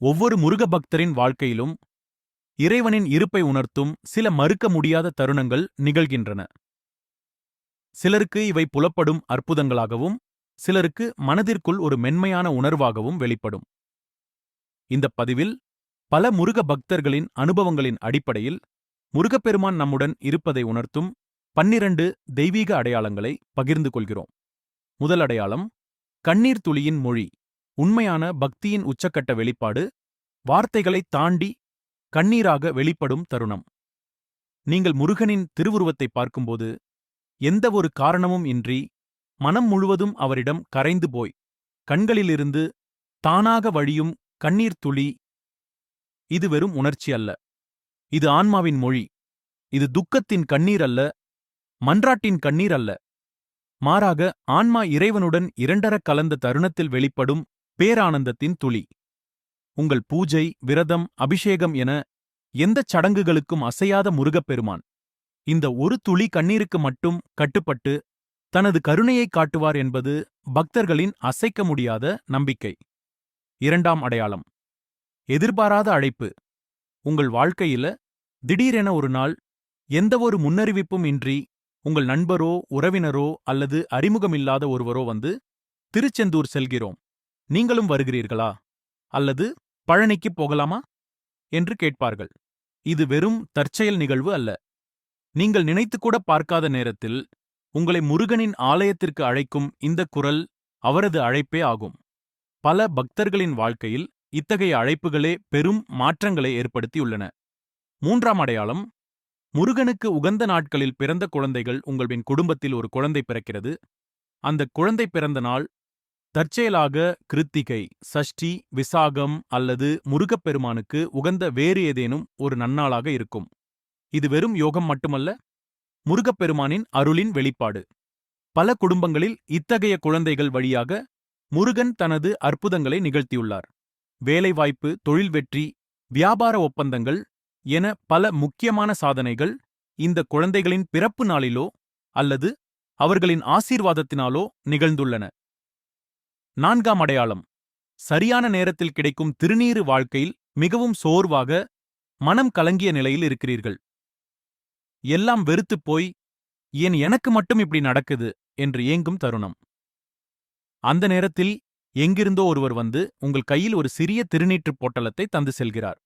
ஒவ்வொரு முருக பக்தரின் வாழ்க்கையிலும் இறைவனின் இருப்பை உணர்த்தும் சில மறுக்க முடியாத தருணங்கள் நிகழ்கின்றன. சிலருக்கு இவை புலப்படும் அற்புதங்களாகவும், சிலருக்கு மனதிற்குள் ஒரு மென்மையான உணர்வாகவும் வெளிப்படும். இந்தப் பதிவில் பல முருக பக்தர்களின் அனுபவங்களின் அடிப்படையில் முருகப்பெருமான் நம்முடன் இருப்பதை உணர்த்தும் 12 தெய்வீக அடையாளங்களை பகிர்ந்து கொள்கிறோம். முதல் அடையாளம், கண்ணீர் துளியின் மொழி. உண்மையான பக்தியின் உச்சக்கட்ட வெளிப்பாடு வார்த்தைகளைத் தாண்டி கண்ணீராக வெளிப்படும் தருணம். நீங்கள் முருகனின் திருவுருவத்தை பார்க்கும்போது எந்த ஒரு காரணமும் இன்றி மனம் முழுவதும் அவரிடம் கரைந்து போய் கண்களிலிருந்து தானாக வழியும் கண்ணீர் துளி. இது வெறும் உணர்ச்சி அல்ல, இது ஆன்மாவின் மொழி. இது துக்கத்தின் கண்ணீர் அல்ல, மன்றாட்டின் கண்ணீர் அல்ல, மாறாக ஆன்மா இறைவனுடன் இரண்டரக் கலந்த தருணத்தில் வெளிப்படும் பேரானந்தத்தின் துளி. உங்கள் பூஜை, விரதம், அபிஷேகம் என எந்தச் சடங்குகளுக்கும் அசையாத முருகப்பெருமான் இந்த ஒரு துளி கண்ணீருக்கு மட்டும் கட்டுப்பட்டு தனது கருணையைக் காட்டுவார் என்பது பக்தர்களின் அசைக்க முடியாத நம்பிக்கை. இரண்டாம் அடையாளம், எதிர்பாராத அழைப்பு. உங்கள் வாழ்க்கையில திடீரென ஒரு நாள் எந்தவொரு முன்னறிவிப்பும் இன்றி உங்கள் நண்பரோ, உறவினரோ அல்லது அறிமுகமில்லாத ஒருவரோ வந்து, திருச்செந்தூர் செல்கிறோம், நீங்களும் வருகிறீர்களா, அல்லது பழனிக்குப் போகலாமா என்று கேட்பார்கள். இது வெறும் தற்செயல் நிகழ்வு அல்ல. நீங்கள் நினைத்துக்கூட பார்க்காத நேரத்தில் உங்களை முருகனின் ஆலயத்திற்கு அழைக்கும் இந்த குரல் அவரது அழைப்பே ஆகும். பல பக்தர்களின் வாழ்க்கையில் இத்தகைய அழைப்புகளே பெரும் மாற்றங்களை ஏற்படுத்தியுள்ளன. மூன்றாம் அடையாளம், முருகனுக்கு உகந்த நாட்களில் பிறந்த குழந்தைகள். உங்களின் குடும்பத்தில் ஒரு குழந்தை பிறக்கிறது. அந்த குழந்தை பிறந்த நாள் தற்செயலாக கிருத்திகை, சஷ்டி, விசாகம் அல்லது முருகப்பெருமானுக்கு உகந்த வேறு ஏதேனும் ஒரு நன்னாளாக இருக்கும். இது வெறும் யோகம் மட்டுமல்ல, முருகப்பெருமானின் அருளின் வெளிப்பாடு. பல குடும்பங்களில் இத்தகைய குழந்தைகள் வழியாக முருகன் தனது அற்புதங்களை நிகழ்த்தியுள்ளார். வேலைவாய்ப்பு, தொழில் வெற்றி, வியாபார ஒப்பந்தங்கள் என பல முக்கியமான சாதனைகள் இந்த குழந்தைகளின் பிறப்பு நாளிலோ அல்லது அவர்களின் ஆசீர்வாதத்தினாலோ நிகழ்ந்துள்ளன. நான்காம் அடையாளம், சரியான நேரத்தில் கிடைக்கும் திருநீறு. வாழ்க்கையில் மிகவும் சோர்வாக, மனம் கலங்கிய நிலையில் இருக்கிறீர்கள். எல்லாம் வெறுத்துப் போய், ஏன் எனக்கு மட்டும் இப்படி நடக்குது என்று ஏங்கும் தருணம். அந்த நேரத்தில் எங்கிருந்தோ ஒருவர் வந்து உங்கள் கையில் ஒரு சிறிய திருநீற்றுப் பொட்டலத்தை தந்து செல்கிறார்.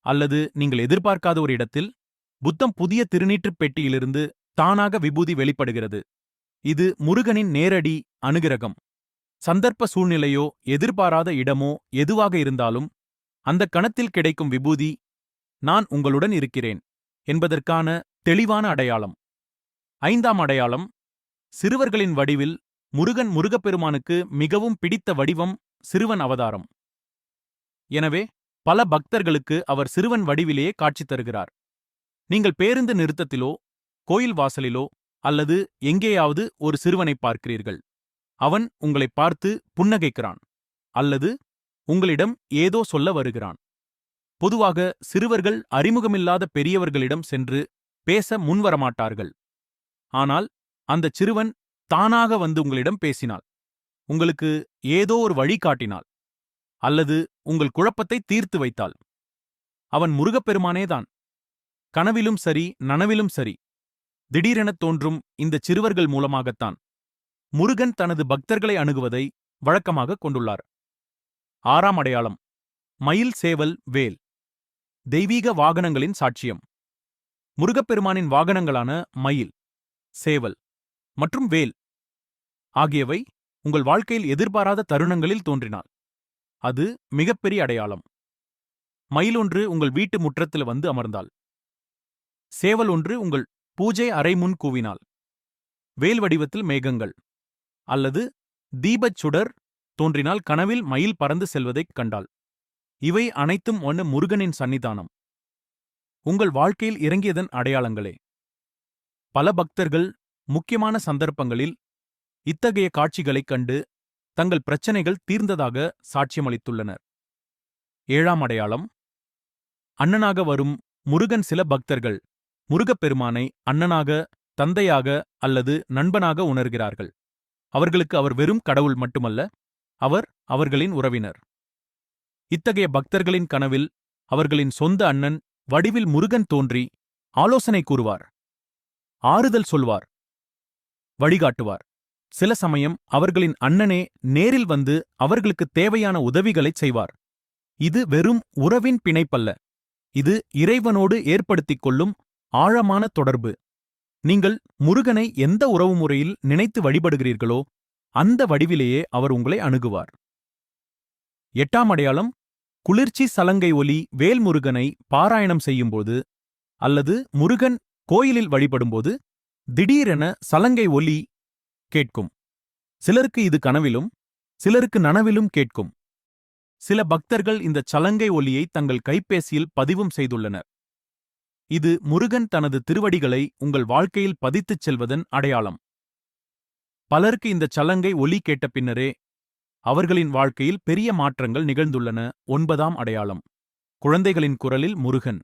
அல்லது நீங்கள் எதிர்பார்க்காத ஒரு இடத்தில் புத்தம் புதிய திருநீற்றுப் பெட்டியிலிருந்து தானாக விபூதி வெளிப்படுகிறது. இது முருகனின் நேரடி அனுகிரகம். சந்தர்ப்ப சூழ்நிலையோ எதிர்பாராத இடமோ எதுவாக இருந்தாலும் அந்த கணத்தில் கிடைக்கும் விபூதி நான் உங்களுடன் இருக்கிறேன் என்பதற்கான தெளிவான அடையாளம். ஐந்தாம் அடையாளம், சிறுவர்களின் வடிவில். முருகப்பெருமானுக்கு மிகவும் பிடித்த வடிவம் சிறுவன் அவதாரம். எனவே பல பக்தர்களுக்கு அவர் சிறுவன் வடிவிலேயே காட்சி தருகிறார். நீங்கள் பேருந்து நிறுத்தத்திலோ, கோயில் வாசலிலோ அல்லது எங்கேயாவது ஒரு சிறுவனை பார்க்கிறீர்கள். அவன் உங்களை பார்த்து புன்னகைக்கிறான் அல்லது உங்களிடம் ஏதோ சொல்ல வருகிறான். பொதுவாக சிறுவர்கள் அறிமுகமில்லாத பெரியவர்களிடம் சென்று பேச முன்வரமாட்டார்கள். ஆனால் அந்தச் சிறுவன் தானாக வந்து உங்களிடம் பேசினாள், உங்களுக்கு ஏதோ ஒரு வழி காட்டினாள் அல்லது உங்கள் குழப்பத்தை தீர்த்து வைத்தாள். அவன் முருகப்பெருமானேதான். கனவிலும் சரி, நனவிலும் சரி, திடீரெனத் தோன்றும் இந்தச் சிறுவர்கள் மூலமாகத்தான் முருகன் தனது பக்தர்களை அணுகுவதை வழக்கமாகக் கொண்டுள்ளார். ஆறாம் அடையாளம், மயில், சேவல், வேல். தெய்வீக வாகனங்களின் சாட்சியம். முருகப்பெருமானின் வாகனங்களான மயில், சேவல் மற்றும் வேல் ஆகியவை உங்கள் வாழ்க்கையில் எதிர்பாராத தருணங்களில் தோன்றினால் அது மிகப்பெரிய அடையாளம். மயில் ஒன்று உங்கள் வீட்டு முற்றத்தில் வந்து அமர்ந்தால், சேவல் ஒன்று உங்கள் பூஜை அறை முன் கூவினால், வேல் வடிவத்தில் மேகங்கள் அல்லது தீபச் சுடர் தோன்றினால், கனவில் மயில் பறந்து செல்வதைக் கண்டால், இவை அனைத்தும் ஒன்று முருகனின் சன்னிதானம் உங்கள் வாழ்க்கையில் இறங்கியதன் அடையாளங்களே. பல பக்தர்கள் முக்கியமான சந்தர்ப்பங்களில் இத்தகைய காட்சிகளைக் கண்டு தங்கள் பிரச்சனைகள் தீர்ந்ததாக சாட்சியமளித்துள்ளனர். ஏழாம் அடையாளம், அண்ணனாக வரும் முருகன். சில பக்தர்கள் முருகப்பெருமானை அண்ணனாக, தந்தையாக அல்லது நண்பனாக உணர்கிறார்கள். அவர்களுக்கு அவர் வெறும் கடவுள் மட்டுமல்ல, அவர் அவர்களின் உறவினர். இத்தகைய பக்தர்களின் கனவில் அவர்களின் சொந்த அண்ணன் வடிவில் முருகன் தோன்றி ஆலோசனை கூறுவார், ஆறுதல் சொல்வார், வழிகாட்டுவார். சில சமயம் அவர்களின் அண்ணனே நேரில் வந்து அவர்களுக்கு தேவையான உதவிகளைச் செய்வார். இது வெறும் உறவின் பிணைப்பல்ல, இது இறைவனோடு ஏற்படுத்திக் கொள்ளும் ஆழமான தொடர்பு. நீங்கள் முருகனை எந்த உறவுமுறையில் நினைத்து வழிபடுகிறீர்களோ அந்த வடிவிலேயே அவர் உங்களை அணுகுவார். 8ஆம் அடையாளம், குளிர்ச்சி சலங்கை ஒலி வேல்முருகனை பாராயணம் செய்யும்போது அல்லது முருகன் கோயிலில் வழிபடும்போது திடீரென சலங்கை ஒலி கேட்கும். சிலருக்கு இது கனவிலும் சிலருக்கு நனவிலும் கேட்கும். சில பக்தர்கள் இந்த சலங்கை ஒலியை தங்கள் கைபேசியில் பதிவும் செய்துள்ளனர். இது முருகன் தனது திருவடிகளை உங்கள் வாழ்க்கையில் பதித்துச் செல்வதன் அடையாளம். பலருக்கு இந்த சலங்கை ஒலி கேட்ட பின்னரே அவர்களின் வாழ்க்கையில் பெரிய மாற்றங்கள் நிகழ்ந்துள்ளன. 9ஆம் அடையாளம், குழந்தைகளின் குரலில் முருகன்.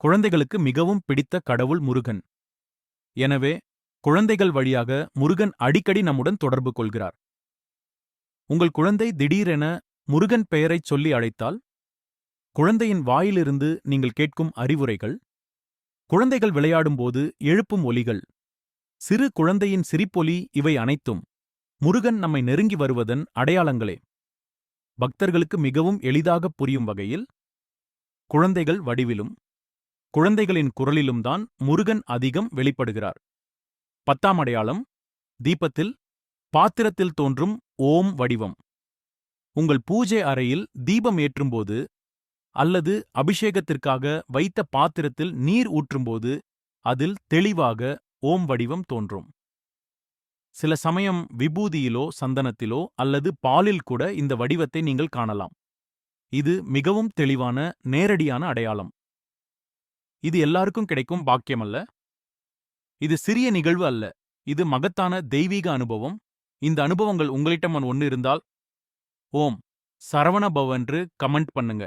குழந்தைகளுக்கு மிகவும் பிடித்த கடவுள் முருகன். எனவே குழந்தைகள் வழியாக முருகன் அடிக்கடி நம்முடன் தொடர்பு கொள்கிறார். உங்கள் குழந்தை திடீரென முருகன் பெயரைச் சொல்லி அழைத்தால், குழந்தையின் வாயிலிருந்து நீங்கள் கேட்கும் அறிவுரைகள், குழந்தைகள் விளையாடும்போது எழுப்பும் ஒலிகள், சிறு குழந்தையின் சிரிப்பொலி, இவை அனைத்தும் முருகன் நம்மை நெருங்கி வருவதன் அடையாளங்களே. பக்தர்களுக்கு மிகவும் எளிதாகப் புரியும் வகையில் குழந்தைகள் வடிவிலும் குழந்தைகளின் குரலிலும்தான் முருகன் அதிகம் வெளிப்படுகிறார். 10ஆம் அடையாளம், தீபத்தில் பாத்திரத்தில் தோன்றும் ஓம் வடிவம். உங்கள் பூஜை அறையில் தீபம் ஏற்றும்போது அல்லது அபிஷேகத்திற்காக வைத்த பாத்திரத்தில் நீர் ஊற்றும்போது அதில் தெளிவாக ஓம் வடிவம் தோன்றும். சில சமயம் விபூதியிலோ சந்தனத்திலோ அல்லது பாலில் கூட இந்த வடிவத்தை நீங்கள் காணலாம். இது மிகவும் தெளிவான நேரடியான அடையாளம். இது எல்லாருக்கும் கிடைக்கும் பாக்கியமல்ல. இது சிறிய நிகழ்வு அல்ல, இது மகத்தான தெய்வீக அனுபவம். இந்த அனுபவங்கள் உங்களிடம் ஒன்று இருந்தால், ஓம் சரவண பவ் என்று கமெண்ட் பண்ணுங்க.